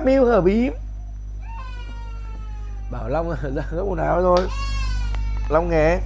Mưu hở bí. Bảo Long ra gấp quần áo thôi. Long nghe.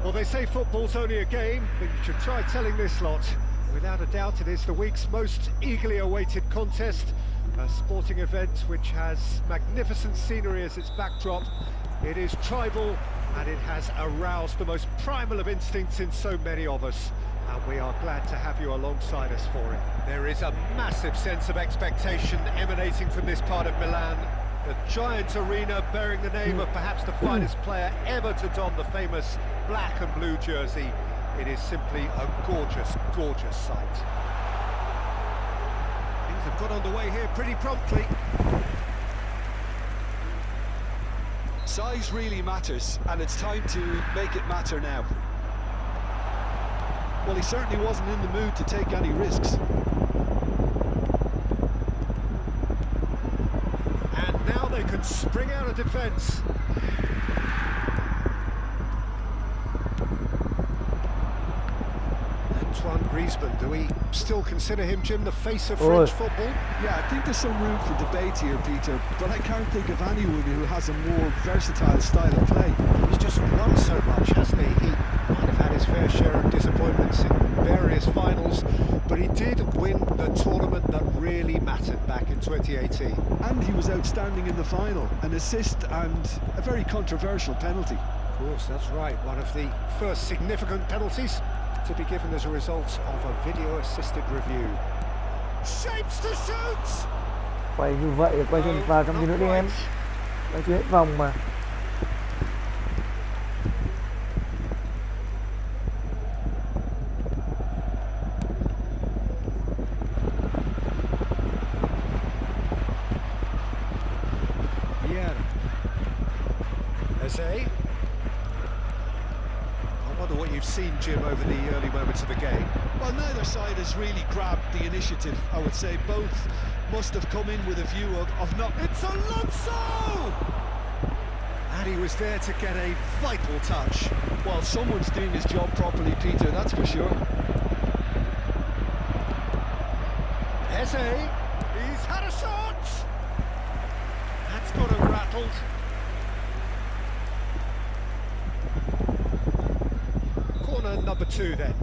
Well, they say football's only a game, but you should try telling this lot. Without a doubt, it is the week's most eagerly awaited contest, a sporting event which has magnificent scenery as its backdrop. It is tribal, and it has aroused the most primal of instincts in so many of us. And we are glad to have you alongside us for it. There is a massive sense of expectation emanating from this part of Milan. The giant arena bearing the name of perhaps the finest player ever to don the famous black and blue jersey. It is simply a gorgeous, gorgeous sight. Things have got underway here pretty promptly. Size really matters, and it's time to make it matter now. Well, he certainly wasn't in the mood to take any risks. And now they can spring out of defence. Antoine Griezmann, do we still consider him, Jim, the face of French football? Yeah, I think there's some room for debate here, Peter, but I can't think of anyone who has a more versatile style of play. He's just won so much, hasn't he? He might have had his fair share of disappointments in various finals, but he did win the tournament that really mattered back in 2018. And he was outstanding in the final, an assist and a very controversial penalty. Of course, that's right, one of the first significant penalties to be given as a result of a video-assisted review. Shapes to shoot! Quay như vậy, quay thêm vào trong tí nữa đi em. Quay chưa hết vòng mà. Eze. I wonder what you've seen, Jim, over the early moments of the game. Well, neither side has really grabbed the initiative, I would say. Both must have come in with a view of not... It's Alonso! And he was there to get a vital touch. Well, someone's doing his job properly, Peter, that's for sure. Eze, he's had a shot! That's got him rattled. Corner number 2 then.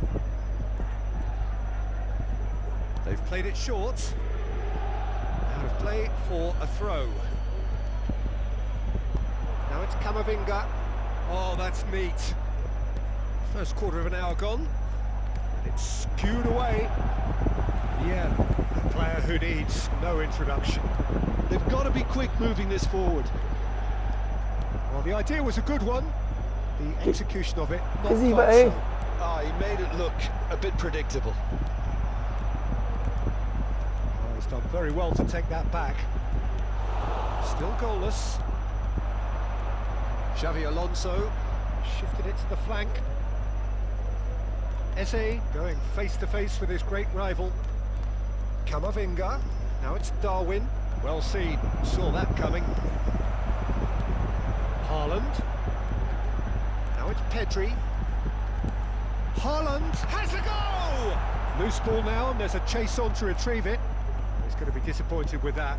They've played it short. Out of play for a throw. Now it's Camavinga. Oh, that's neat. First quarter of an hour gone. And it's skewed away. Yeah, a player who needs no introduction. They've got to be quick moving this forward. Well, the idea was a good one. The execution of it, not Cái gì quite vậy? so. He made it look a bit predictable. Oh, he's done very well to take that back. Still goalless. Xavi Alonso shifted it to the flank. Eze going face to face with his great rival. Camavinga. Now it's Darwin. Well seen. Saw that coming. Haaland. Now it's Pedri. Haaland has a go! Loose ball now, and there's a chase on to retrieve it. He's going to be disappointed with that.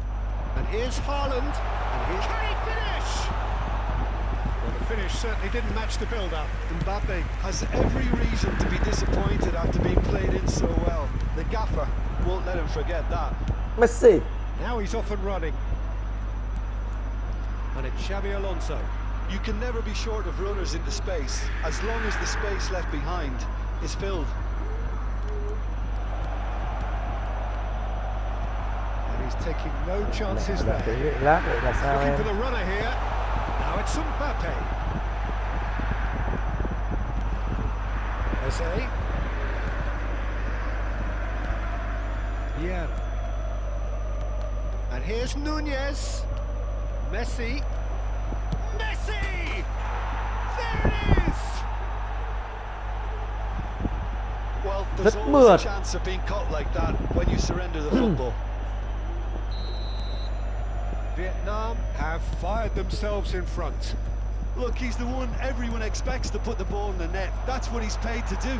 And here's Haaland, and here's... Can he finish? Well, the finish certainly didn't match the build-up. Mbappe has every reason to be disappointed after being played in so well. The gaffer won't let him forget that. Messi. Now he's off and running. And it's Xabi Alonso. You can never be short of runners into space, as long as the space left behind is filled. And he's taking no chances Đặt there. tiếng lát vậy là sao Looking em? for the runner here. Now it's Mbappe. Eze. Vieira. And here's Nunez. Messi. Messi! There it is! Well, there's Rất always a mượt. chance of being caught like that when you surrender the football. Vietnam have fired themselves in front. Look, he's the one everyone expects to put the ball in the net. That's what he's paid to do.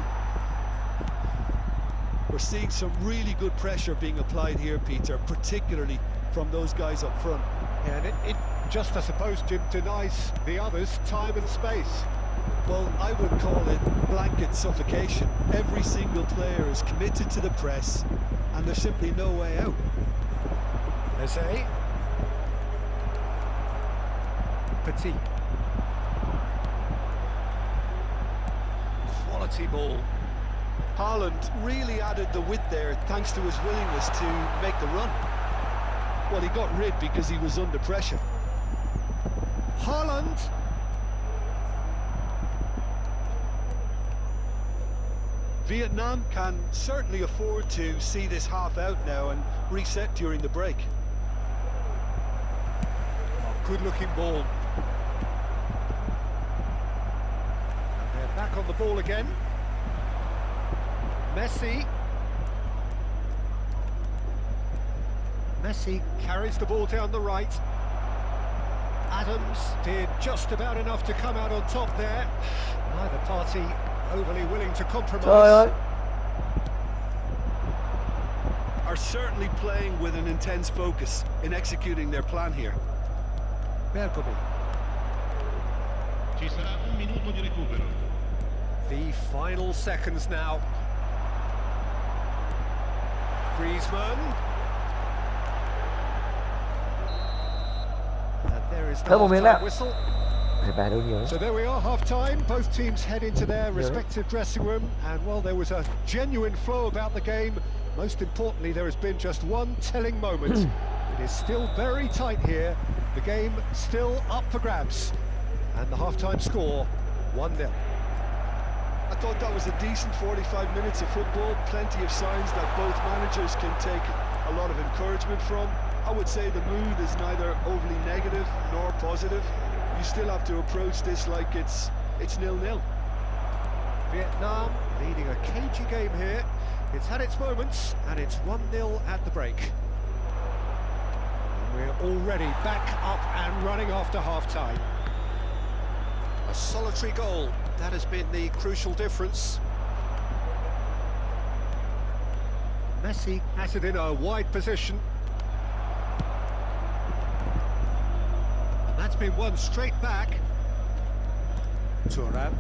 We're seeing some really good pressure being applied here, Peter, particularly from those guys up front. Yeah, and it just, I suppose, Jim, denies the others time and space. Well, I would call it blanket suffocation. Every single player is committed to the press, and there's simply no way out. Eze. Petit. Quality ball. Haaland really added the width there thanks to his willingness to make the run. Well, he got rid because he was under pressure. Haaland. Vietnam can certainly afford to see this half out now and reset during the break. Oh, good-looking ball. And they're back on the ball again. Messi. Messi carries the ball down the right. Adams did just about enough to come out on top there. Neither party overly willing to compromise. Trời ơi. Are certainly playing with an intense focus in executing their plan here. Bergomi. Ci sarà un minuto di recupero. The final seconds now. Griezmann. And there is the Thêm một miếng half-time nữa. whistle. Bà đâu nhiều. So there we are, half-time. Both teams head into their respective dressing room, and well, there was a genuine flow about the game. Most importantly, there has been just one telling moment. It is still very tight here. The game still up for grabs, and the half-time score 1-0. I thought that was a decent 45 minutes of football. Plenty of signs that both managers can take a lot of encouragement from. I would say the mood is neither overly negative nor positive. You still have to approach this like it's 0-0. Vietnam leading a cagey game here. It's had its moments, and it's 1-0 at the break. And we're already back up and running after half-time. A solitary goal, that has been the crucial difference. Messi has it in a wide position. And that's been won straight back. Thuram.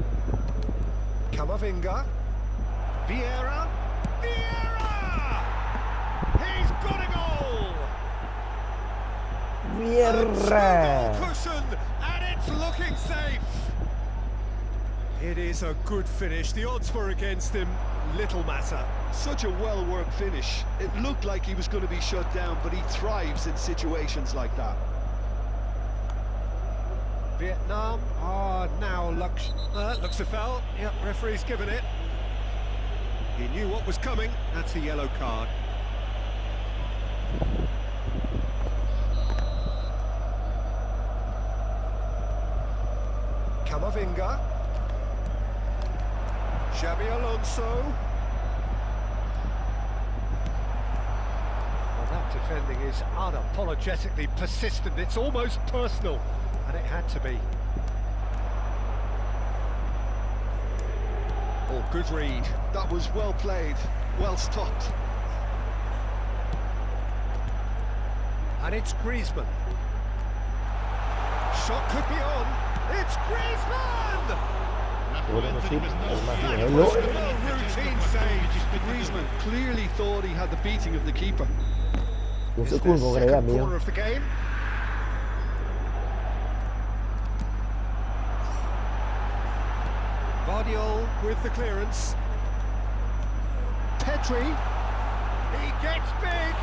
Camavinga. Vieira. Vieira! He's got a goal! Vieira. Cushion, and it's looking safe. It is a good finish. The odds were against him. Little matter. Such a well-worked finish. It looked like he was going to be shut down, but he thrives in situations like that. Vietnam are now looks a foul. Yep, referee's given it. He knew what was coming. That's a yellow card. Camavinga. Xabi Alonso. Well, that defending is unapologetically persistent. It's almost personal, and it had to be. Oh, good read. That was well played, well stopped. And it's Griezmann. Shot could be on. It's Griezmann! Ủa, nó ship mà cái này That lỗi. was well routine save. Griezmann clearly thought he had the beating of the keeper. Dùng sữa It's cool their vào cái đấy làm second gì không? corner of the game. Vardiol with the clearance. Pedri. He gets big.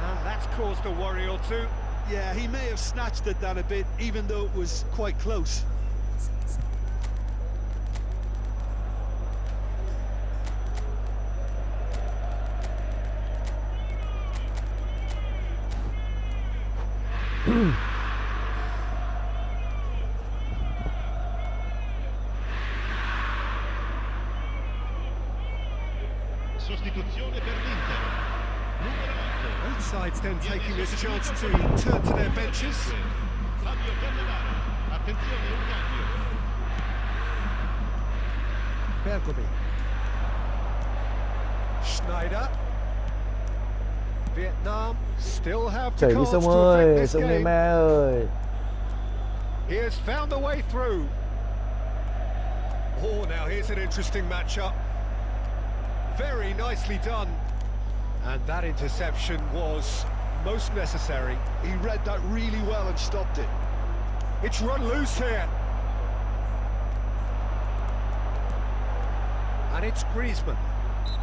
And that's caused a worry or two. Yeah, he may have snatched at that a bit, even though it was quite close. Sostituzione per l'Inter. Numero 8. Both sides then taking this chance to turn to their benches. Fabio Cannavaro. Attenzione, un cambio. Bergomi. Schneider. Vietnam still have the Chảy đi cards Sông to affect ơi, this Sông game. Neymar ơi. He has found a way through. Oh, now here's an interesting matchup. Very nicely done. And that interception was most necessary. He read that really well and stopped it. It's run loose here. And it's Griezmann.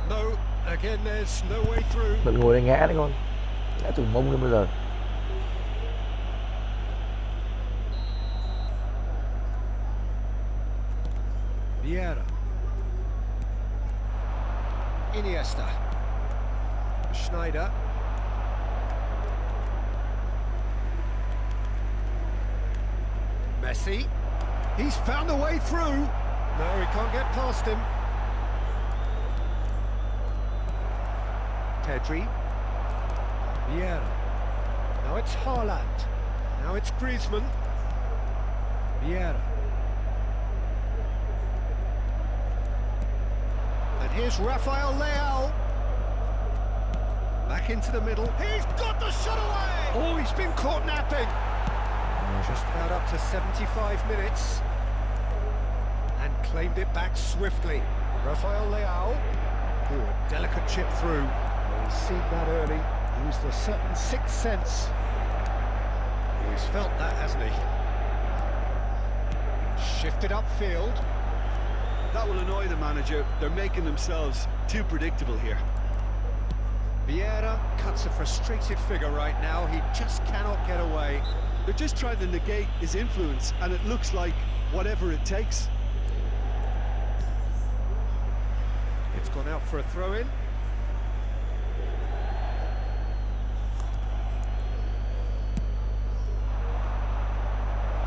No, again, there's no way through. Vẫn ngồi đây ngã đấy con. Ngã từ mông lên bây giờ. Vieira. Iniesta. Schneider. Messi. He's found a way through. No, he can't get past him. Pedri. Vieira. Now it's Haaland. Now it's Griezmann. Vieira. And here's Rafael Leao. Back into the middle. He's got the shot away! Oh, he's been caught napping. Just about up to 75 minutes. And claimed it back swiftly. Rafael Leao. Oh, a delicate chip through. Well, he's seen that early. Used a certain sixth sense. He's felt that, hasn't he? Shifted upfield. That will annoy the manager. They're making themselves too predictable here. Vieira cuts a frustrated figure right now. He just cannot get away. They're just trying to negate his influence, and it looks like whatever it takes. It's gone out for a throw-in.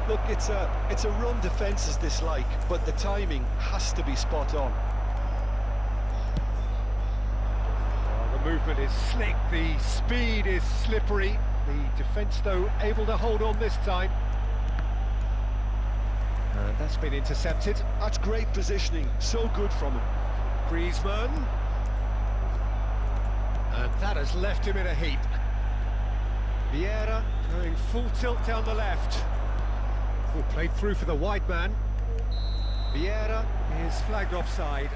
Look, it's a run defence's dislike, but the timing has to be spot on. Well, the movement is slick, the speed is slippery. The defence, though, able to hold on this time. And that's been intercepted. That's great positioning, so good from him. Griezmann. And that has left him in a heap. Vieira going full tilt down the left. Oh, played through for the wide man. Vieira is flagged offside.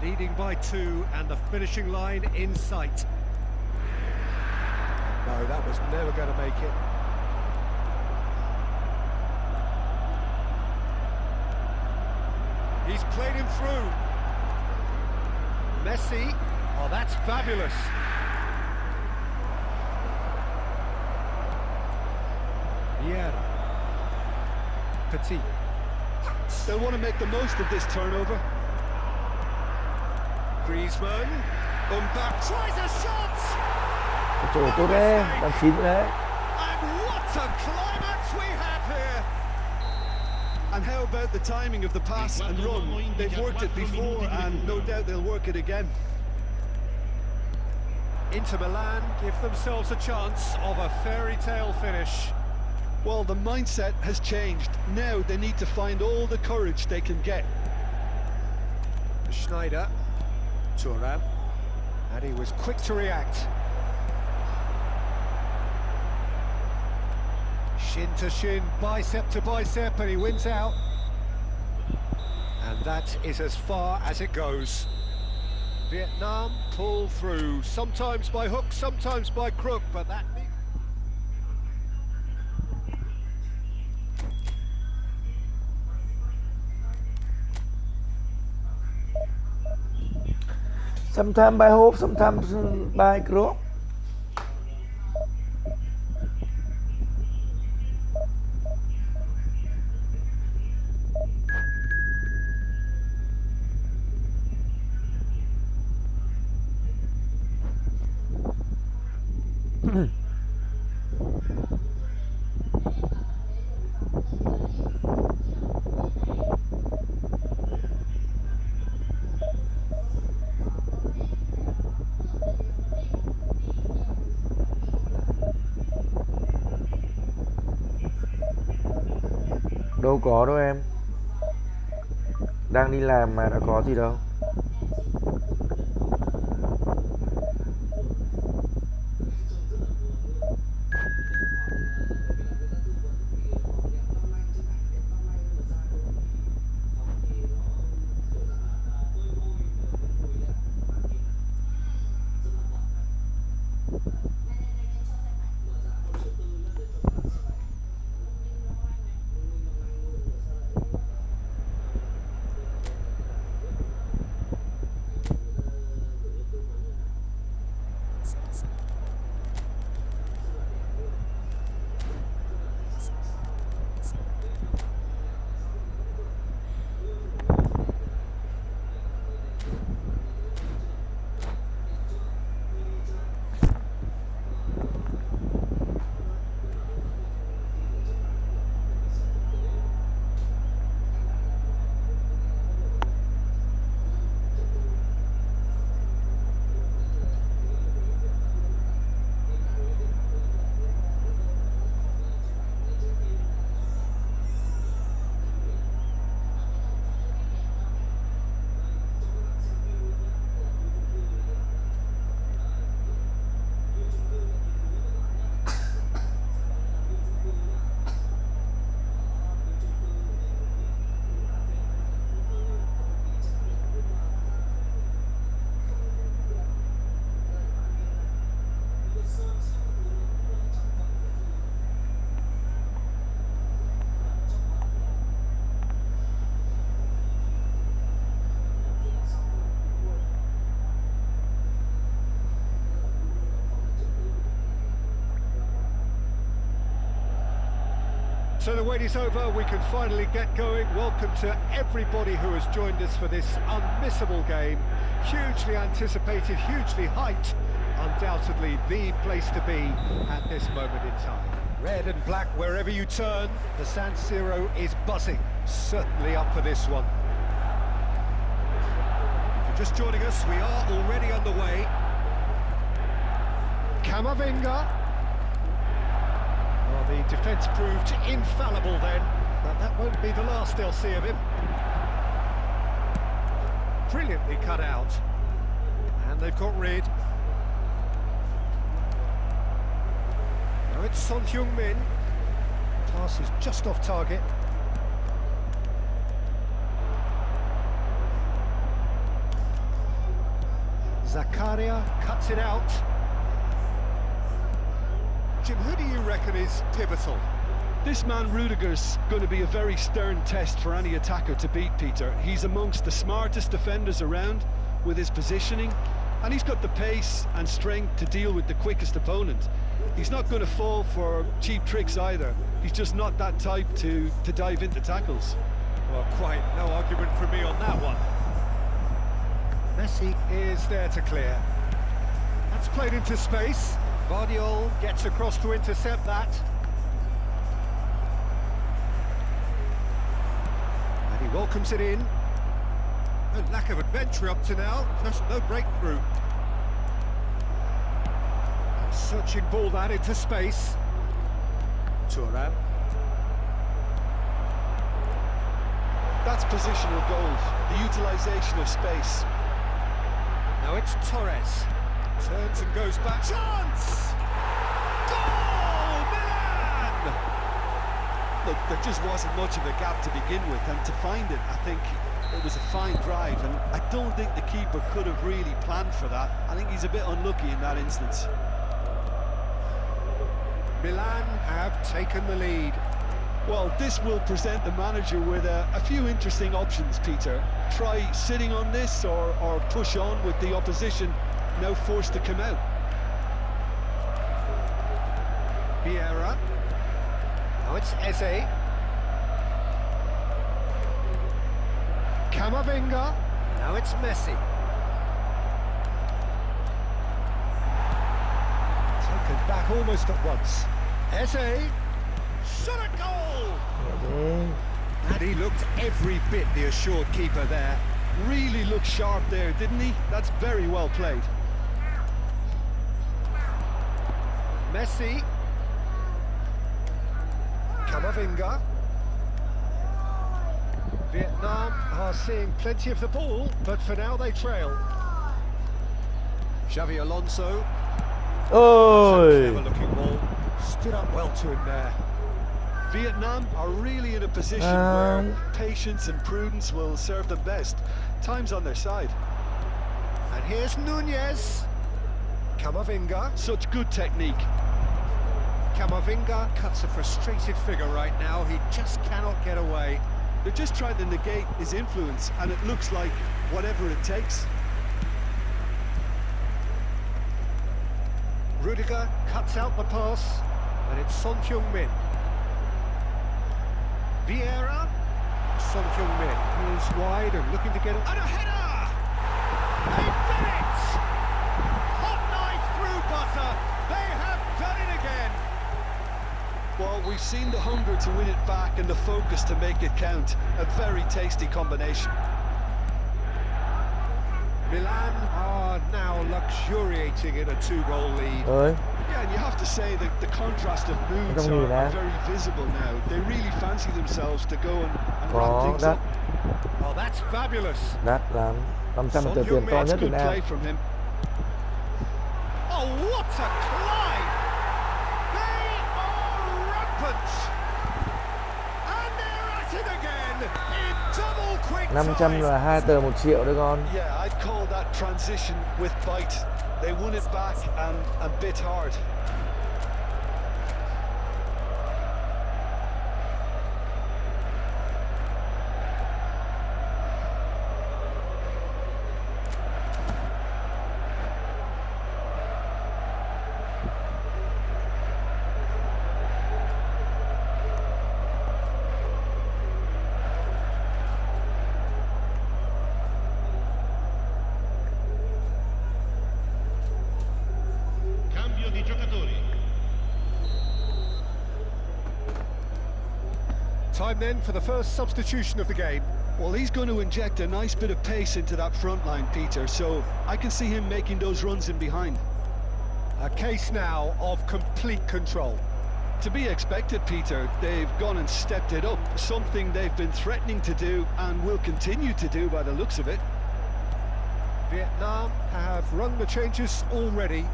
Leading by 2 and the finishing line in sight. No, that was never going to make it. He's played him through. Messi. Oh, that's fabulous. Vieira. Petit. They'll want to make the most of this turnover. Griezmann. Mbappe tries a shot. Trời tốt đấy, đang chín đấy. And what a climax we have here. And how about the timing of the pass and run? They've worked it before and no doubt they'll work it again. Inter Milan give themselves a chance of a fairy tale finish. Well, the mindset has changed. Now they need to find all the courage they can get. Schneider, Thuram, and he was quick to react. Shin to shin, bicep to bicep, and he wins out. And that is as far as it goes. Vietnam pull through, sometimes by hook, sometimes by crook, but that... Sometimes by hope, sometimes by crook. Đâu có đâu em. Đang đi làm mà đã có gì đâu. So the wait is over, we can finally get going. Welcome to everybody who has joined us for this unmissable game. Hugely anticipated, hugely hyped. Undoubtedly the place to be at this moment in time. Red and black wherever you turn, the San Siro is buzzing. Certainly up for this one. If you're just joining us, we are already underway. Camavinga. Well, the defence proved infallible then, but that won't be the last they'll see of him. Brilliantly cut out, and they've got rid. Now it's Son Heung-min. Pass is just off target. Zakaria cuts it out. Jim, who do you reckon is pivotal? This man Rudiger's going to be a very stern test for any attacker to beat, Peter. He's amongst the smartest defenders around with his positioning, and he's got the pace and strength to deal with the quickest opponent. He's not going to fall for cheap tricks either. He's just not that type to dive into tackles. Well, quite no argument from me on that one. Messi is there to clear. That's played into space. Guardiola gets across to intercept that. welcomes it in. No lack of adventure up to now, just no breakthrough. A searching ball that into space. Thuram. That's positional gold, the utilisation of space. Now it's Torres. Turns and goes back. Chance! Goal! Milan! Look, there just wasn't much of a gap to begin with, and to find it, I think it was a fine drive, and I don't think the keeper could have really planned for that. I think he's a bit unlucky in that instance. Milan have taken the lead. Well, this will present the manager with a few interesting options, Peter. Try sitting on this or push on with the opposition now forced to come out. Vieira. Now it's Eze. Camavinga. Now it's Messi. Taken back almost at once. Eze. Shot a goal! And he looked every bit the assured keeper there. Really looked sharp there, didn't he? That's very well played. Messi. Camavinga. Vietnam are seeing plenty of the ball, but for now they trail. Xavi Alonso. Ôi. Clever looking ball. Stood up well to him there. Vietnam are really in a position where patience and prudence will serve them best. Time's on their side. And here's Nunez. Camavinga. Such good technique. Camavinga cuts a frustrated figure right now. He just cannot get away. They're just trying to negate his influence, and it looks like whatever it takes. Rudiger cuts out the pass, and it's Son Heung-min. Vieira. Son Heung-min moves wide and looking to get it. And a header! They've done it! Hot knife through butter. They have done it again. Well, we've seen the hunger to win it back and the focus to make it count. A very tasty combination. Milan are now luxuriating in a 2-goal lead. Ơi. Yeah, and you have to say that the contrast of moods Không are gì very visible now. They really fancy themselves to go and ramp Có things đắt, up. Oh, that's fabulous. đắt lắm. 500 là tờ tiền to That's nhất Việt good Nam. play from him. Oh, what a climb! They are rampant! And they're at it again in double quick 500 time. là 2 tờ 1 triệu đấy con. Yeah, I'd call that transition with bite. They won it back and bit hard. Cambio di giocatori. Time then for the first substitution of the game. Well, he's going to inject a nice bit of pace into that front line, Peter, so I can see him making those runs in behind. A case now of complete control. To be expected, Peter. They've gone and stepped it up, something they've been threatening to do and will continue to do by the looks of it. Vietnam have rung the changes already.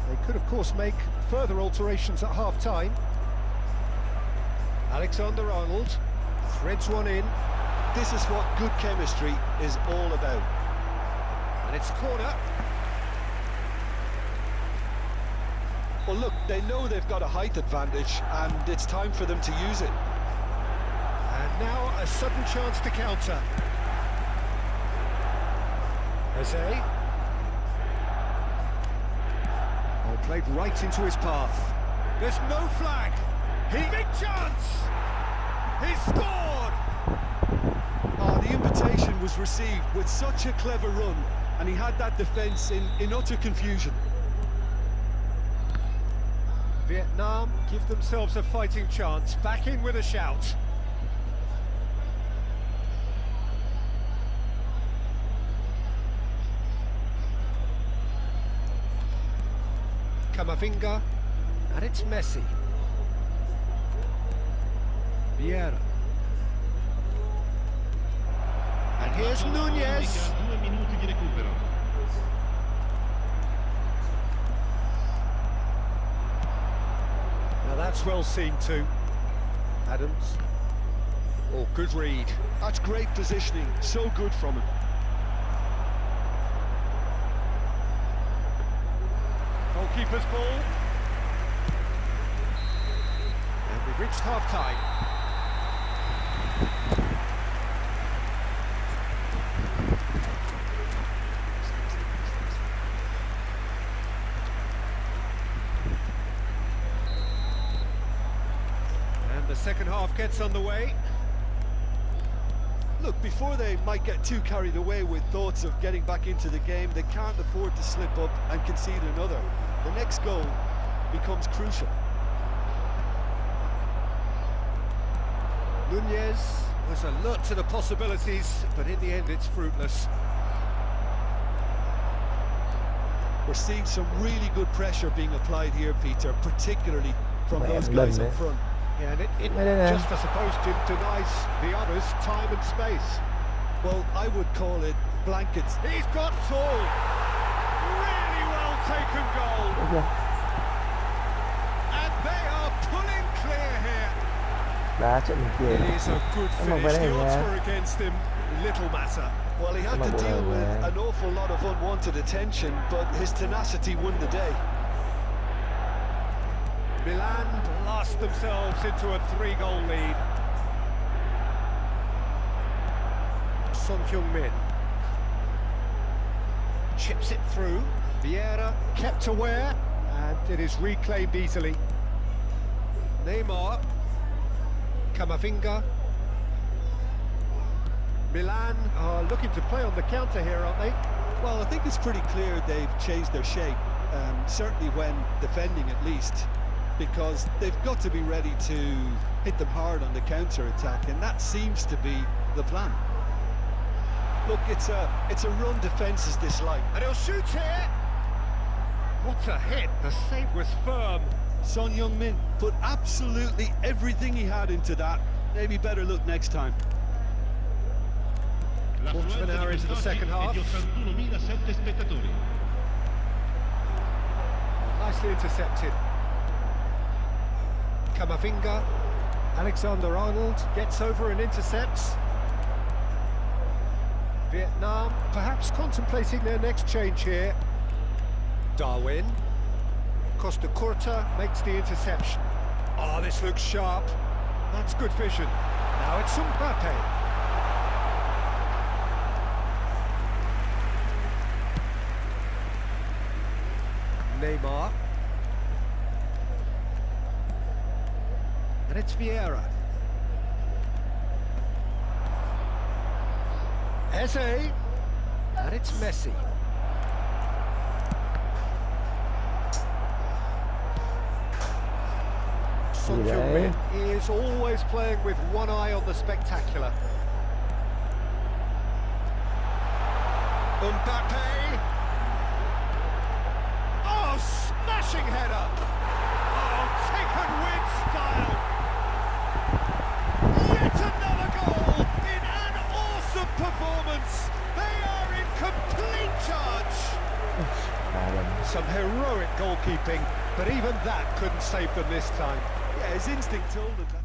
They could, of course, make further alterations at half-time. Alexander-Arnold threads one in. This is what good chemistry is all about. And it's a corner. Well, look, they know they've got a height advantage, and it's time for them to use it. And now a sudden chance to counter. Eze. Oh, played right into his path. There's no flag. Big chance! He scored! Oh, the invitation was received with such a clever run, and he had that defence in utter confusion. Vietnam give themselves a fighting chance. Back in with a shout. Camavinga, and it's Messi. Vieira. And here's Nunez. 2 minuti di recupero. Now that's well seen too. Adams. Oh, good read. That's great positioning, so good from him. Goalkeeper's ball. And we've reached half-time. And the second half gets underway. Look, before they might get too carried away with thoughts of getting back into the game, they can't afford to slip up and concede another. The next goal becomes crucial. Nunez was alert to the possibilities, but in the end it's fruitless. We're seeing some really good pressure being applied here, Peter, particularly from those guys up front. Yeah, and it just, I suppose, denies the others time and space. Well, I would call it blankets. He's got tall. Really well taken goal. And they are pulling clear here. Đá trận kia. It is a good finish. The odds were against him. Little matter. Well, he had to deal with an awful lot of unwanted attention, but his tenacity won the day. Milan blast themselves into a 3-goal lead. Son Heung-min chips it through. Vieira kept aware, and it is reclaimed easily. Neymar, Camavinga. Milan are looking to play on the counter here, aren't they? Well, I think it's pretty clear they've changed their shape, certainly when defending at least, because they've got to be ready to hit them hard on the counter-attack, and that seems to be the plan. Look, it's a run defence is disliked. And he'll shoot here! What a hit! The save was firm. Son Heung-min put absolutely everything he had into that. Maybe better look next time. Quarter of an hour into the second half. Nicely intercepted. Camavinga. Alexander-Arnold gets over and intercepts. Vietnam perhaps contemplating their next change here. Darwin. Costa Curta makes the interception. Oh, this looks sharp. That's good vision. Now it's Mbappe. Neymar. And it's Vieira. Eze. And it's Messi. Son Heung-min is always playing with one eye on the spectacular. Mbappe. Oh, smashing header. Oh, taken with style. Yet another goal in an awesome performance. They are in complete charge. Some heroic goalkeeping, but even that couldn't save them this time. Yeah, his instinct told him that.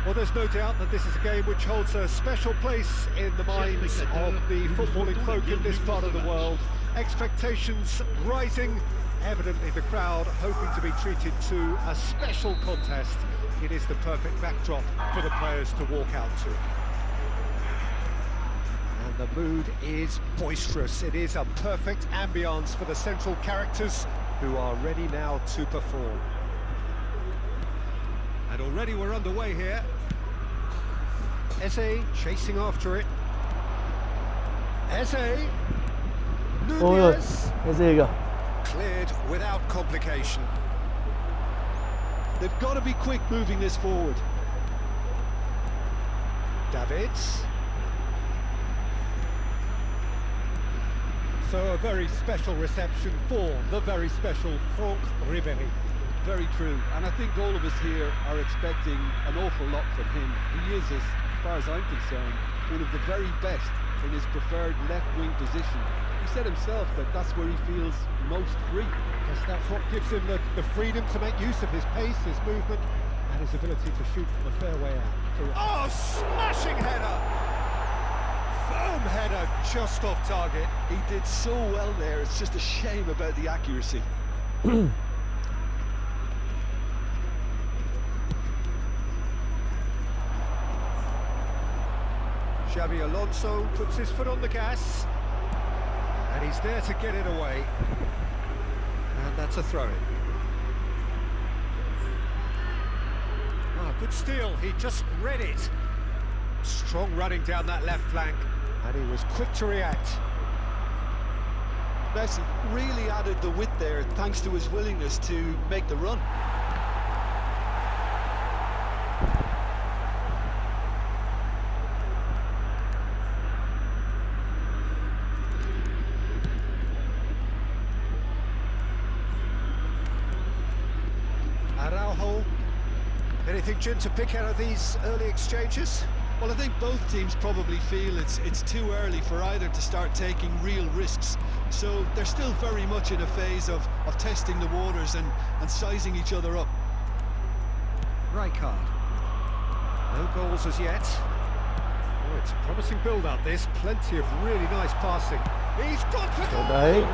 Well, there's no doubt that this is a game which holds a special place in the minds of the footballing folk in this part of the world. Expectations rising, evidently the crowd hoping to be treated to a special contest. It is the perfect backdrop for the players to walk out to. And the mood is boisterous. It is a perfect ambience for the central characters who are ready now to perform. And already we're underway here. Eze chasing after it. Eze. Ôi ơi, Nunez. cái gì kìa? Cleared without complication. They've got to be quick moving this forward. Davids. So a very special reception for the very special Franck Ribéry. Very true, and I think all of us here are expecting an awful lot from him. He is, as far as I'm concerned, one of the very best in his preferred left-wing position. He said himself that that's where he feels most free. Guess that's what gives him the freedom to make use of his pace, his movement, and his ability to shoot from a fair way out. Oh, smashing header! Firm header, just off target. He did so well there, it's just a shame about the accuracy. Xabi Alonso puts his foot on the gas, and he's there to get it away. And that's a throw-in. Ah, good steal, he just read it. Strong running down that left flank, and he was quick to react. Messi really added the width there thanks to his willingness to make the run. Araujo, anything, Jim, to pick out of these early exchanges? Well, I think both teams probably feel it's too early for either to start taking real risks. So they're still very much in a phase of testing the waters and sizing each other up. Rijkaard. No goals as yet. Oh, it's a promising build-up, this. Plenty of really nice passing. He's got to Tốt go! đấy.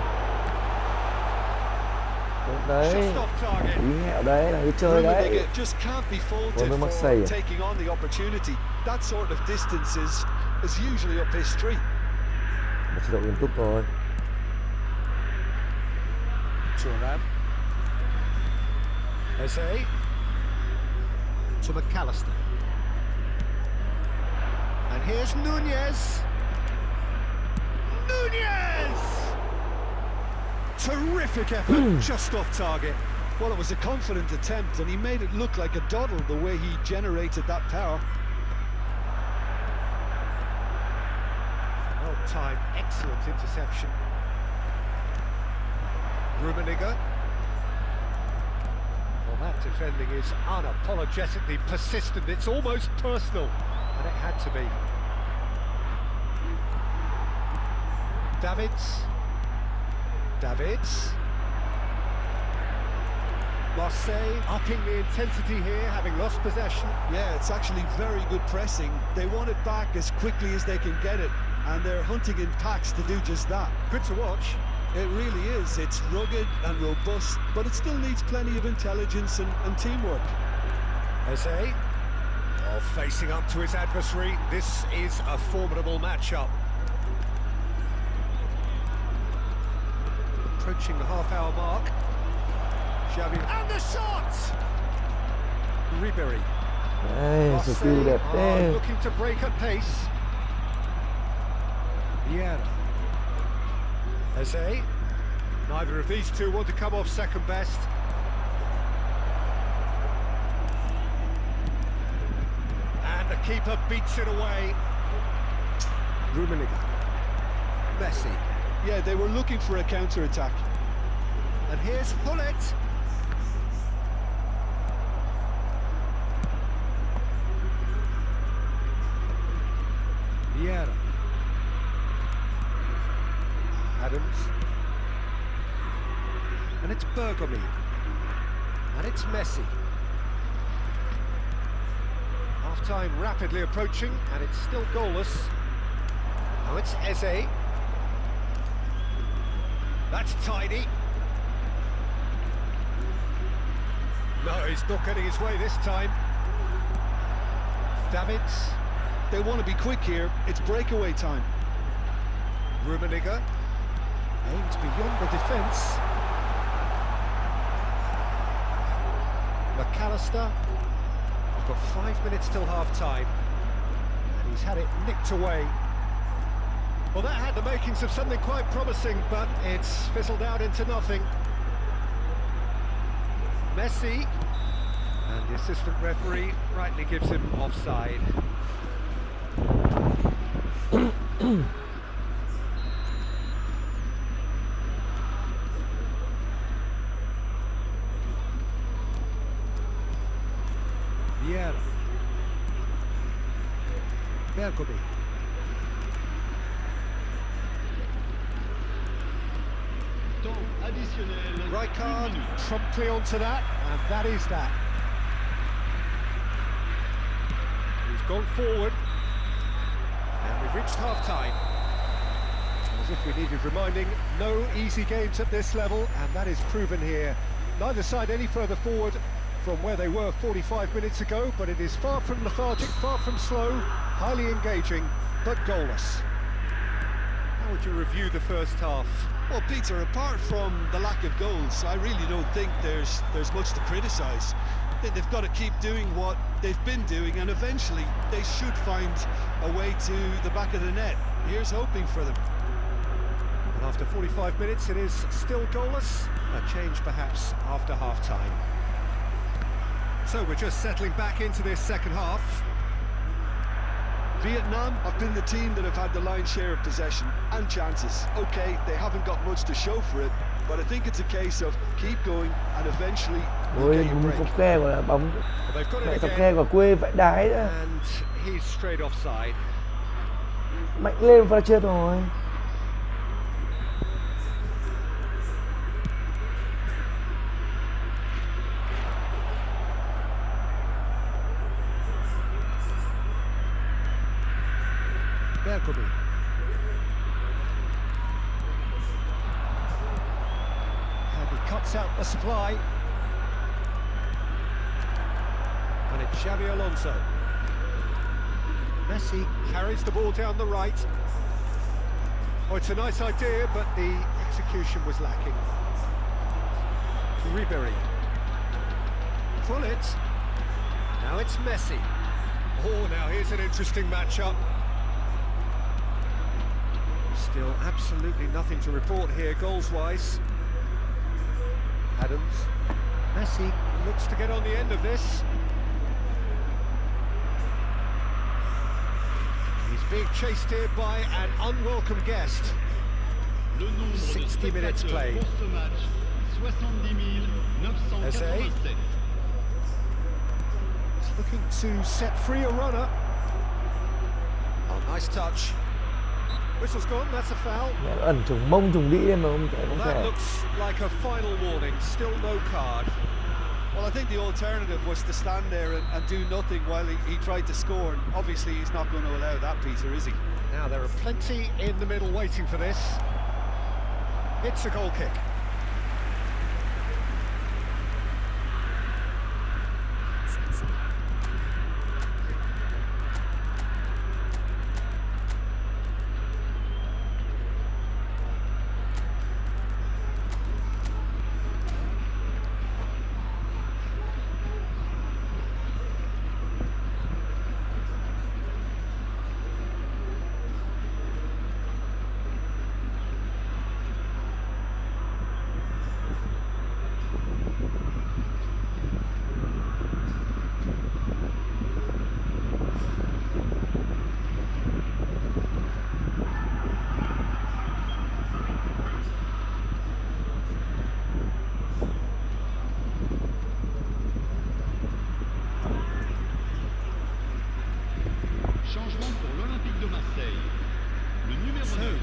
Tốt đấy. Just off target. Ý hẹo đấy, là đi chơi đấy. Rummenigge just can't be faulted Ôi, for taking on the opportunity. That sort of distance is usually up his street. Một chế độ nghiêm túc rồi. Thuram. Eze. To McAllister. And here's Nunez. Nunez! Terrific effort, just off target. Well, it was a confident attempt, and he made it look like a doddle the way he generated that power. Well timed, excellent interception. Rummenigge. Well, that defending is unapologetically persistent. It's almost personal, and it had to be. Davids. Marseille upping the intensity here, having lost possession. Yeah, it's actually very good pressing. They want it back as quickly as they can get it, and they're hunting in packs to do just that. Good to watch. It really is. It's rugged and robust, but it still needs plenty of intelligence and teamwork. Eze, facing up to his adversary. This is a formidable matchup. Approaching the half-hour mark. Xabi, and the shot! Ribéry. Đây, skill đẹp thế. Looking to break at pace. Vieira. Eze. Neither of these two want to come off second best. And the keeper beats it away. Rummenigge. Messi. Yeah, they were looking for a counter-attack. And here's Hullet. Vieira. Adams. And it's Bergomi. And it's Messi. Half-time rapidly approaching, and it's still goalless. Now it's Eze. That's tidy. No, he's not getting his way this time. Davids. They want to be quick here. It's breakaway time. Rummenigge aims beyond the defence. McAllister. We've got 5 minutes till half-time. And he's had it nicked away. Well, that had the makings of something quite promising, but it's fizzled out into nothing. Messi. And the assistant referee rightly gives him offside. Vieira. Bergomi. Temps additionnel. Rijkaard 1 minute. promptly onto that, and that is that. He's gone forward, and we've reached half-time. As if we needed reminding, no easy games at this level, and that is proven here. Neither side any further forward from where they were 45 minutes ago, but it is far from lethargic, far from slow, highly engaging, but goalless. How would you review the first half? Well, Peter, apart from the lack of goals, I really don't think there's much to criticise. They've got to keep doing what they've been doing, and eventually they should find a way to the back of the net. Here's hoping for them. And after 45 minutes, it is still goalless. A change perhaps after half-time. So we're just settling back into this second half. Vietnam have been the team that have had the lion's share of possession and chances. Okay, they haven't got much to show for it, but I think it's a case of keep going and eventually you'll Ôi, get your một break. cục khe gọi là bóng Well, they've got mẹ it cặp again, khe của quê vãi đái nữa. and he's straight offside. Mạnh lên pha chết rồi. Bergomi. And he cuts out the supply. And it's Xabi Alonso. Messi carries the ball down the right. Oh, it's a nice idea, but the execution was lacking. Ribery. Hullet. Now it's Messi. Oh, now here's an interesting matchup. Still absolutely nothing to report here, goals-wise. Adams. Messi looks to get on the end of this. He's being chased here by an unwelcome guest. Le nombre de 60 minutes spectateurs played. pour ce match, 70 987. He's looking to set free a runner. Oh, nice touch. Whistle's gone, that's a foul. Mẹ nó ẩn trùng mông trùng đĩ lên mà không thể Well, không that thể. looks like a final warning, still no card. Well, I think the alternative was to stand there and do nothing while he tried to score, and obviously he's not going to allow that, Peter, is he? Now there are plenty in the middle waiting for this. It's a goal kick.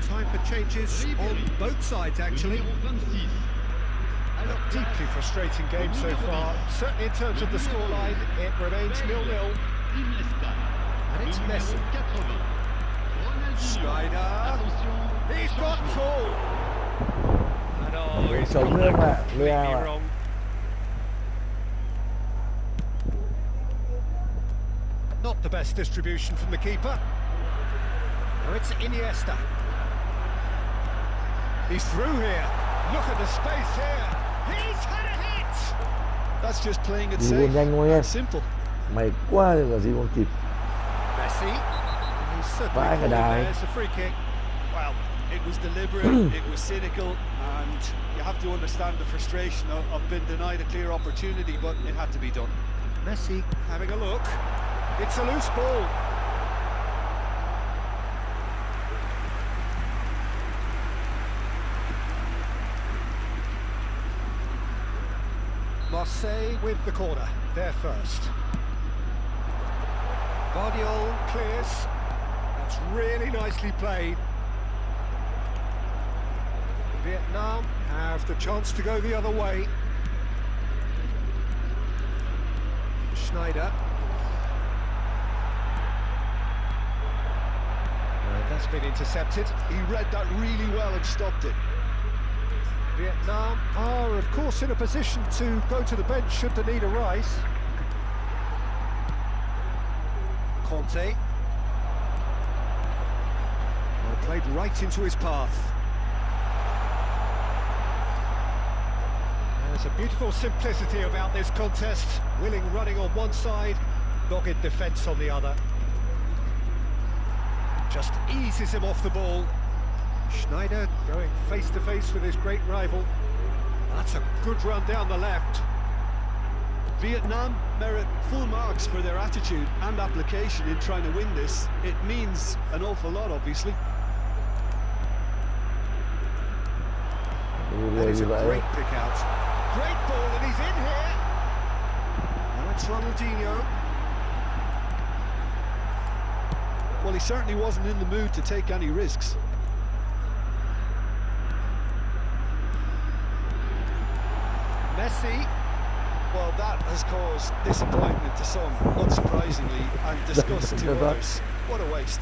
Time for changes on both sides, actually. A deeply frustrating game so far. Certainly in terms of the scoreline, it remains 0-0. And it's Messi. Schneider. He's got full. And oh, he's got that completely wrong. Not the best distribution from the keeper. Now it's Iniesta. He's through here. Look at the space here. He's had a hit. That's just playing it Đi safe. luôn nhanh thôi em. And simple. Mày quá là gì không kịp. Messi. He's certainly Vãi cả called đài. there. It's a free kick. Well, it was deliberate, it was cynical, and you have to understand the frustration of being denied a clear opportunity, but it had to be done. Messi having a look. It's a loose ball. Marseille with the corner, there first. Guardiol clears. That's really nicely played. Vietnam have the chance to go the other way. Schneider. That's been intercepted. He read that really well and stopped it. Vietnam are, of course, in a position to go to the bench should the need arise. Conte. Well, played right into his path. There's a beautiful simplicity about this contest. Willing running on one side, dogged defence on the other. Just eases him off the ball. Schneider going face to face with his great rival. That's a good run down the left. Vietnam merit full marks for their attitude and application in trying to win this. It means an awful lot, obviously. That is a great pick out. Great ball, and he's in here. Now it's Ronaldinho. Well, he certainly wasn't in the mood to take any risks. Messi. Well, that has caused disappointment to some, unsurprisingly, and disgust to others. What a waste.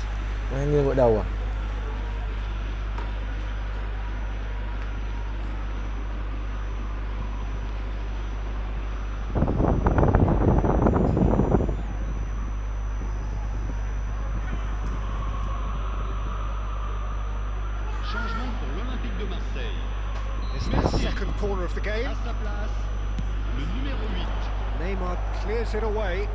Hai người gội đầu à? Changement pour l'Olympique de Marseille. This is the second corner of the game. À sa place, le numéro 8. Neymar clears it away.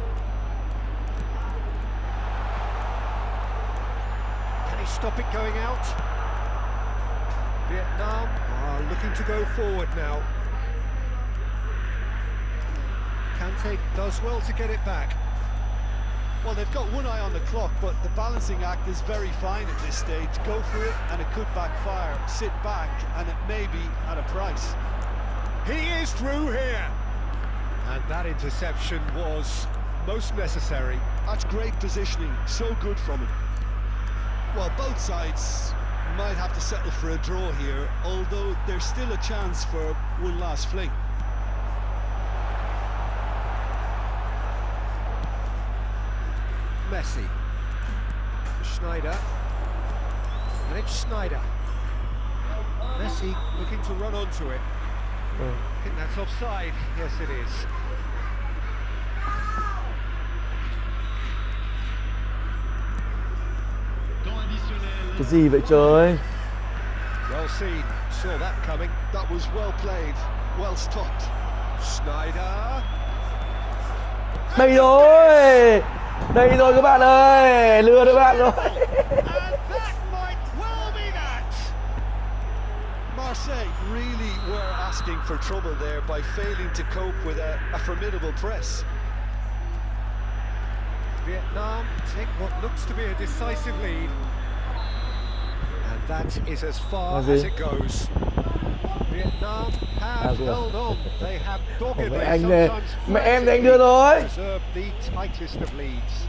Can he stop it going out? Vietnam are looking to go forward now. Kante does well to get it back. Well, they've got one eye on the clock, but the balancing act is very fine at this stage. Go for it, and it could backfire. Sit back, and it may be at a price. He is through here. And that interception was most necessary. That's great positioning, so good from him. Well, both sides might have to settle for a draw here, although there's still a chance for one last fling. Messi. Schneider. And it's Schneider. Messi looking to run onto it. I think that's offside. Yes, it is. Temps additionnel. Cái gì vậy trời? Well seen. Saw that coming. That was well played, well stopped. Schneider. Đây rồi! Đây rồi các bạn ơi! Lừa các bạn rồi! And that might well be that. Marseille really were asking for trouble there by failing to cope with a formidable press. Vietnam take what looks to be a decisive lead. And that is as far as it goes. Vietnam have held on. They have doggedly Mẹ anh này, sometimes mẹ em đánh đưa rồi. preserved the tightest of leads.